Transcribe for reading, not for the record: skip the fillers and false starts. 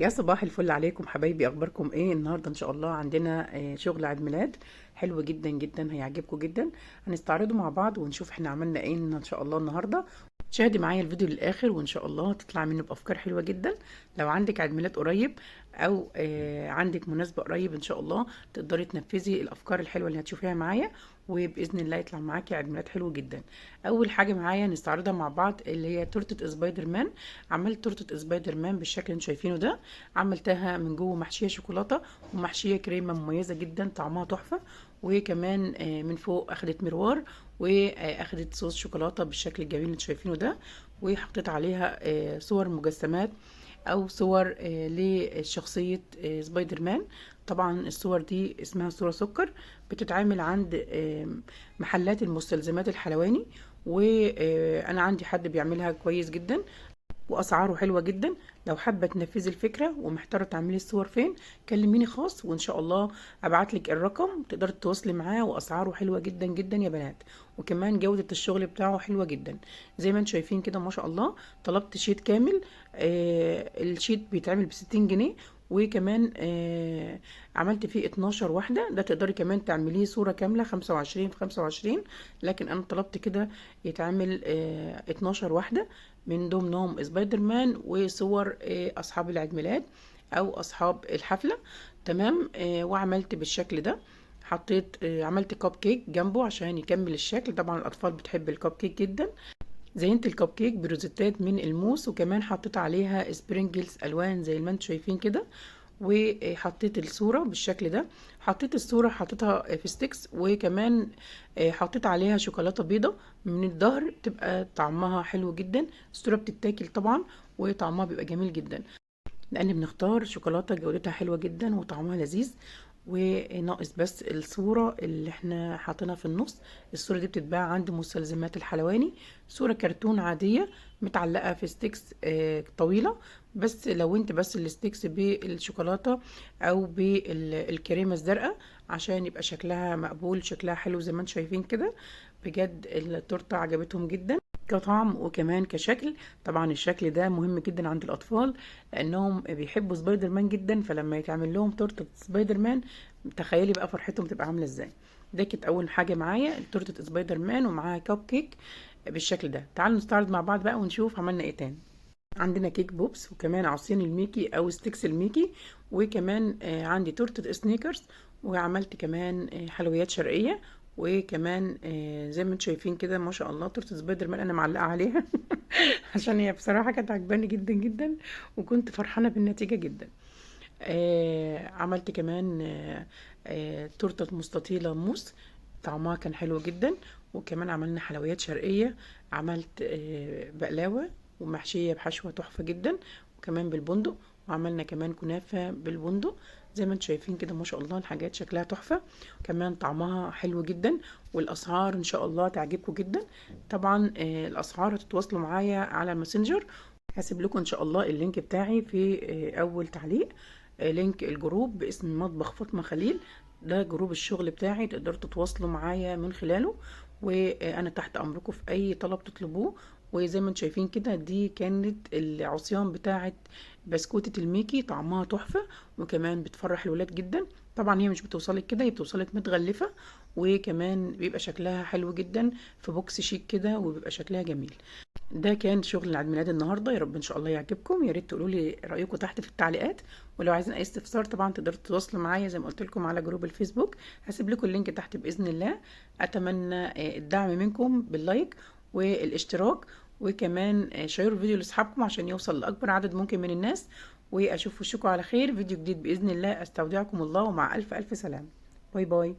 يا صباح الفل عليكم حبايبي، اخباركم ايه؟ النهارده ان شاء الله عندنا شغل عيد ميلاد حلو جدا جدا، هيعجبكم جدا. هنستعرضه مع بعض ونشوف احنا عملنا ايه ان شاء الله النهارده. شاهدي معايا الفيديو للاخر وان شاء الله تطلع منه بافكار حلوه جدا. لو عندك عيد ميلاد قريب او عندك مناسبه قريب ان شاء الله تقدري تنفذي الافكار الحلوه اللي هتشوفيها معايا، وباذن الله يطلع معاكي عيد ميلاد حلو جدا. اول حاجه معايا نستعرضها مع بعض اللي هي تورته سبايدر مان. عملت تورته سبايدر مان بالشكل اللي انتم شايفينه ده. عملتها من جوه محشيه شوكولاته ومحشيه كريمه مميزه جدا طعمها تحفه. وكمان من فوق اخدت مروار واخدت صوص شوكولاته بالشكل الجميل اللي انتم شايفينه ده. وحطيت عليها صور مجسمات او صور لشخصيه سبايدر مان. طبعا الصور دي اسمها صورة سكر، بتتعمل عند محلات المستلزمات الحلواني، وانا عندي حد بيعملها كويس جدا واسعاره حلوه جدا. لو حابه تنفذي الفكره ومحتاره تعملي الصور فين، كلميني خاص وان شاء الله ابعت لك الرقم تقدري تتواصلي معاه، واسعاره حلوه جدا جدا يا بنات. وكمان جوده الشغل بتاعه حلوه جدا زي ما انتم شايفين كده ما شاء الله. طلبت شيت كامل، الشيت بيتعمل ب60 جنيه. وكمان عملت فيه 12 واحدة. ده تقدري كمان تعمليه صورة كاملة 25 في 25، لكن أنا طلبت كده يتعمل 12 واحدة من ضمنهم سبايدر مان وصور أصحاب العيد ميلاد أو أصحاب الحفلة. تمام. وعملت بالشكل ده. حطيت عملت كب كيك جنبه عشان يكمل الشكل. طبعا الأطفال بتحب الكب كيك جدا. زينت الكب كيك بروزيتات من الموس، وكمان حطيت عليها سبرينجلز الوان زي ما انتم شايفين كده. وحطيت الصورة بالشكل ده. حطيت الصورة حطيتها في ستيكس، وكمان حطيت عليها شوكولاتة بيضة من الظهر، بتبقى طعمها حلو جدا. الصورة بتتاكل طبعا وطعمها بيبقى جميل جدا، لان بنختار شوكولاتة جودتها حلوة جدا وطعمها لذيذ. وناقص بس الصورة اللي احنا حاطينها في النص. الصورة دي بتتباع عند مستلزمات الحلواني، صورة كرتون عادية متعلقة في ستيكس طويلة. بس لو انت بس الستيكس بالشوكولاتة او بالكريمة الزرقاء عشان يبقى شكلها مقبول، شكلها حلو زي ما انتم شايفين كده. بجد التورتة عجبتهم جدا كطعم وكمان كشكل. طبعا الشكل ده مهم جدا عند الاطفال لانهم بيحبوا سبايدر مان جدا، فلما يتعمل لهم تورته سبايدر مان تخيلي بقى فرحتهم تبقى عامله ازاي. ده كانت اول حاجه معايا تورته سبايدر مان ومعاها كب كيك بالشكل ده. تعالوا نستعرض مع بعض بقى ونشوف عملنا ايه تاني. عندنا كيك بوبس وكمان عصيان الميكي او ستيكس الميكي، وكمان عندي تورته سنيكرز. وعملت كمان حلويات شرقيه. وكمان زي ما انتم شايفين كده ما شاء الله تورته سبايدر مان انا معلقه عليها عشان هي بصراحه كانت عجباني جدا جدا، وكنت فرحانه بالنتيجه جدا. عملت كمان تورته مستطيله موس، طعمها كان حلو جدا. وكمان عملنا حلويات شرقيه. عملت بقلاوه ومحشيه بحشوه تحفه جدا، وكمان بالبندق. وعملنا كمان كنافه بالبندق. زي ما انتم شايفين كده ما شاء الله الحاجات شكلها تحفه، كمان طعمها حلو جدا. والاسعار ان شاء الله تعجبكم جدا. طبعا الاسعار هتتواصلوا معايا على الماسنجر. هسيب لكم ان شاء الله اللينك بتاعي في اول تعليق. لينك الجروب باسم مطبخ فاطمة خليل. ده جروب الشغل بتاعي تقدروا تتواصلوا معايا من خلاله، وانا تحت امركم في اي طلب تطلبوه. وزي ما انتم شايفين كده دي كانت العصيان بتاعه بسكوتة الميكي، طعمها تحفة وكمان بتفرح الولاد جدا. طبعا هي مش بتوصلك كده، هي بتوصلك متغلفة، وكمان بيبقى شكلها حلو جدا في بوكس شيك كده وبيبقى شكلها جميل. ده كان شغل عيد ميلاد النهارده، يا رب ان شاء الله يعجبكم. يا ريت تقولوا لي رايكم تحت في التعليقات. ولو عايزين اي استفسار طبعا تقدروا تتواصلوا معايا زي ما قلت لكم على جروب الفيسبوك. هسيب لكم اللينك تحت باذن الله. اتمنى الدعم منكم باللايك والاشتراك، وكمان شيروا الفيديو لاصحابكم عشان يوصل لاكبر عدد ممكن من الناس. واشوف وشكم على خير فيديو جديد باذن الله. استودعكم الله ومع الف الف سلامه. باي باي.